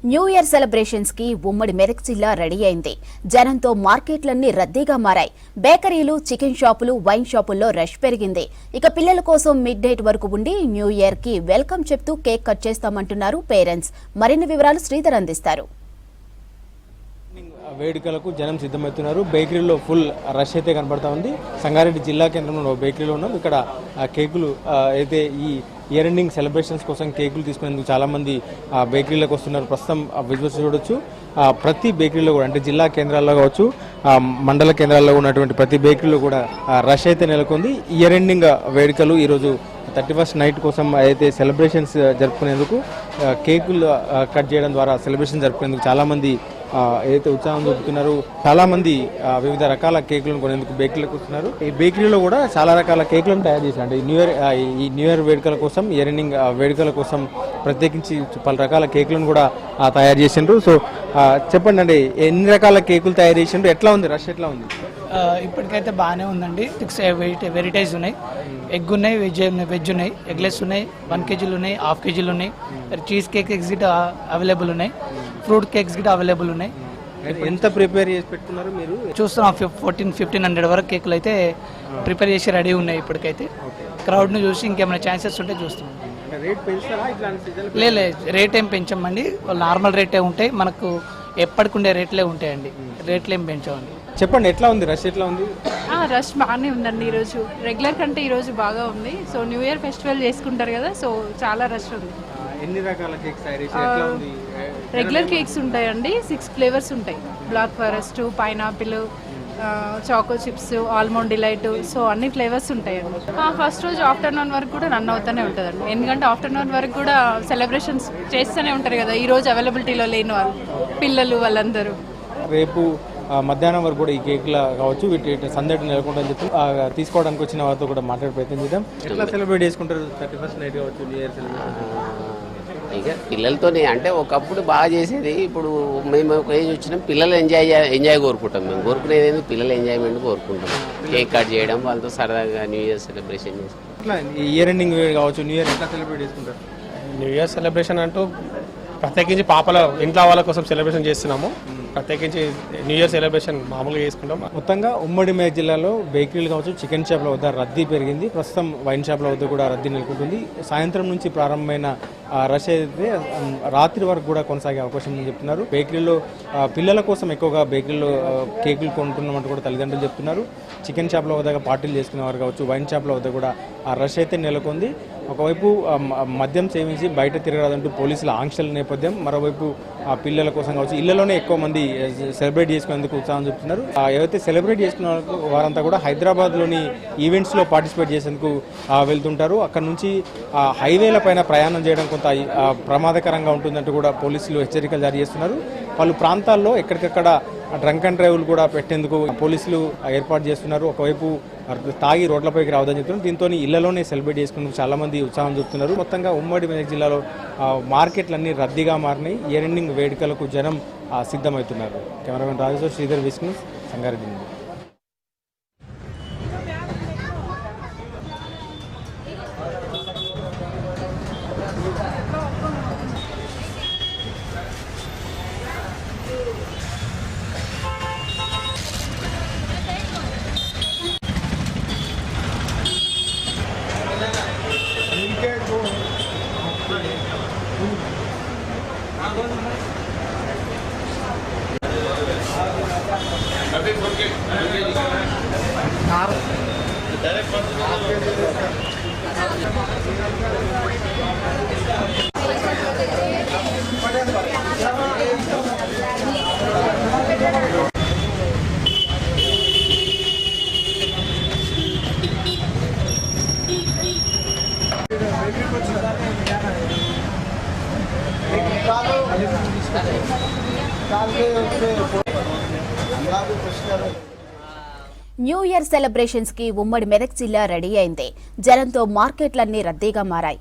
New year celebrations కి ఉమ్మడి మెదక్ జిల్లా రెడీ అయింది. జనంతో మార్కెట్లన్నీ రద్దీగా మారాయి. బేకరీలు, చికెన్ షాపులు, వైన్ షాపుల్లో రష్ పెరిగింది. ఇక పిల్లల కోసం మిడ్ నైట్ వరకు ఉండి న్యూ ఇయర్ కి వెల్కమ్ చెప్తూ కేక్ కట్ చేస్తామంటున్నారు పేరెంట్స్. మరిన్ని వివరాలు శ్రీధర్ అందిస్తారు. వేడుకలకు జనం సిద్ధమవుతున్నారు. బేకరీలో ఫుల్ రష్ అయితే కనబడతా ఉంది. సంగారెడ్డి జిల్లా కేంద్రంలో బేకరీలో ఉన్నాం. ఇక్కడ కేకులు అయితే ఈ ఇయర్ ఎండింగ్ సెలబ్రేషన్స్ కోసం కేకులు తీసుకునేందుకు చాలా మంది బేకరీలకు వస్తున్నారు. ప్రస్తుతం విజువల్స్ చూడొచ్చు. ప్రతి బేకరీలో కూడా అంటే జిల్లా కేంద్రాల్లో కావచ్చు, మండల కేంద్రాల్లో ఉన్నటువంటి ప్రతి బేకరీలో కూడా రష్ అయితే నెలకొంది. ఇయర్ ఎండింగ్ వేడుకలు ఈరోజు 31st నైట్ కోసం అయితే సెలబ్రేషన్స్ జరుపుకునేందుకు కేకులు కట్ చేయడం ద్వారా సెలబ్రేషన్ జరుపుకునేందుకు చాలామంది ఏదైతే ఉత్సాహం చూపుతున్నారు. చాలా మంది వివిధ రకాల కేకులను కొనేందుకు బేకరీలకు వస్తున్నారు. ఈ బేకరీలో కూడా చాలా రకాల కేకులను తయారు చేశారు. అంటే ఈ న్యూ ఇయర్ వేడుకల కోసం, ఇయర్ ఎండింగ్ వేడుకల కోసం ప్రత్యేకించి పలు రకాల కేకులను కూడా తయారు చేసిండ్రు. సో చెప్పండి అండి, ఎన్ని రకాల కేకులు తయారు చేసిండ్రు, ఎట్లా ఉంది, రష్ ఎట్లా ఉంది? ఇప్పటికైతే బాగానే ఉందండి. 6 వెరైటీస్ ఉన్నాయి. ఎగ్ ఉన్నాయి, వెజ్ ఉన్నాయి, ఎగ్లెస్ ఉన్నాయి, 1 kg ఉన్నాయి, హాఫ్ kg ఉన్నాయి, చీజ్ కేక్స్ గిట్ట అవైలబుల్ ఉన్నాయి, ఫ్రూట్ కేక్స్ గిట్ట అవైలబుల్ ఉన్నాయి. ఎంత ప్రిపేర్ చేసి పెట్టుకున్నారు మీరు? చూస్తున్నాం 1400-1500 వరకు కేకులు అయితే ప్రిపేర్ చేసి రెడీ ఉన్నాయి. ఇప్పటికైతే క్రౌడ్ను చూసి ఇంకేమైనా ఛాన్సెస్ ఉంటే చూస్తున్నాం. లేదు, రేట్ ఏం పెంచమండి. నార్మల్ రేటే ఉంటాయి. మనకు ఎప్పటికుండే రేట్లే ఉంటాయండి. రేట్లు ఏం పెంచామండి. చెప్పండి, ఎట్లా ఉంది, రష్ ఎట్లా ఉంది? రష్ బాగానే ఉందండి. ఈరోజు రెగ్యులర్ కంటే ఈరోజు బాగా ఉంది. సో న్యూ ఇయర్ ఫెస్టివల్ చేసుకుంటారు కదా, సో చాలా రష్ ఉంది. ఎన్ని రకాల కేక్స్ తయారు చేశారు, ఎట్లా ఉంది? రెగ్యులర్ కేక్స్ ఉంటాయండి. 6 ఫ్లేవర్స్ ఉంటాయి. Black forest, pineapple, choco chips, almond delight, so అన్ని ఫ్లేవర్స్ ఉంటాయండి. ఫస్ట్ రోజు ఆఫ్టర్నూన్ వరకు కూడా రన్ అవుతూనే ఉంటుందండి. ఎందుకంటే ఆఫ్టర్నూన్ వరకు కూడా సెలబ్రేషన్స్ చేస్తూనే ఉంటారు కదా. ఈ రోజు అవైలబిలిటీలో లేని వాళ్ళు, పిల్లలు, వాళ్ళందరూ. రేపు మధ్యాహ్నం వరకు కూడా ఈ కేక్లు కావచ్చు వీటి సందడి నెలకొంటుందని చెప్పి తీసుకోవడానికి వచ్చిన వారితో కూడా మాట్లాడే ప్రయత్నం చేద్దాం. ఎట్లా సెలబ్రేట్ చేసుకుంటారు 31st నైట్ కావచ్చు, న్యూ ఇయర్ సెలబ్రేషన్? ఇక పిల్లలతోనే అంటే ఒకప్పుడు బాగా చేసేది. ఇప్పుడు మేము ఒక ఏజ్ వచ్చినాం, పిల్లలు ఎంజాయ్ కోరుకుంటాం. మేము కోరుకునేది ఏంది, పిల్లల ఎంజాయ్మెంట్ కోరుకుంటాం. కేక్ కట్ చేయడం, వాళ్ళతో సరదాగా న్యూ ఇయర్ సెలబ్రేషన్ చేసుకుంటాం. ఎట్లా ఇయర్ ఎండింగ్ కావచ్చు, న్యూ ఇయర్ ఎట్లా సెలబ్రేట్ చేసుకుంటారు? న్యూ ఇయర్ సెలబ్రేషన్ అంటూ ప్రత్యేకించి పాపల ఇంట్లో వాళ్ళ కోసం సెలబ్రేషన్ చేస్తున్నాము. ప్రత్యేకించి న్యూ ఇయర్ సెలబ్రేషన్ మామూలుగా చేసుకుంటాం. మొత్తంగా ఉమ్మడి మెదక్ జిల్లాలో బేకరీలు కావచ్చు, చికెన్ షాప్ల వద్ద రద్దీ పెరిగింది. ప్రస్తుతం వైన్ షాప్ల వద్ద కూడా రద్దీ నెలకొంటుంది. సాయంత్రం నుంచి ప్రారంభమైన రష్ అయితే రాత్రి వరకు కూడా కొనసాగే అవకాశం ఉందని చెప్తున్నారు. బేకరీలో పిల్లల కోసం ఎక్కువగా బేకరీలో కేకులు కొంటున్నామంటూ కూడా తల్లిదండ్రులు చెప్తున్నారు. చికెన్ షాప్ల వద్ద పార్టీలు చేసుకునేవారు కావచ్చు, వైన్ షాప్ల వద్ద కూడా ఆ రష్ అయితే నెలకొంది. ఒకవైపు మద్యం సేవించి బయట తిరగరాదంటూ పోలీసుల ఆంక్షల నేపథ్యం, మరోవైపు పిల్లల కోసం కావచ్చు, ఇళ్లలోనే ఎక్కువ మంది సెలబ్రేట్ చేసుకునేందుకు ఉత్సాహం చూపుతున్నారు. ఏవైతే సెలబ్రేట్ చేసుకున్న వారంతా కూడా హైదరాబాద్లోని ఈవెంట్స్లో పార్టిసిపేట్ చేసేందుకు వెళ్తుంటారు. అక్కడ నుంచి హైవేల పైన ప్రయాణం చేయడం కొంత ప్రమాదకరంగా ఉంటుందంటూ కూడా పోలీసులు హెచ్చరికలు జారీ చేస్తున్నారు. పలు ప్రాంతాల్లో ఎక్కడికక్కడ డ్రంక్ అండ్ డ్రైవ్లు కూడా పెట్టేందుకు పోలీసులు ఏర్పాటు చేస్తున్నారు. ఒకవైపు తాగి రోడ్లపైకి రావద్దని చెప్తున్నారు. దీంతో ఇళ్లలోనే సెలబ్రేట్ చేసుకునేందుకు చాలా మంది ఉత్సాహం చూపుతున్నారు. మొత్తంగా ఉమ్మడి మెదక్ జిల్లాలో మార్కెట్లన్నీ రద్దీగా మారినాయి. ఇయర్ ఎండింగ్ వేడుకలకు జనం సిద్ధమవుతున్నారు. కెమెరామెన్ రాజేశ్వర్, శ్రీధర్, విష్ణు, సంగారెడ్డి నుండి. న్యూ ఇయర్ సెలబ్రేషన్స్ కి ఉమ్మడి మెదక్ జిల్లా రెడీ అయింది. జనంతో మార్కెట్లన్నీ రద్దీగా మారాయి.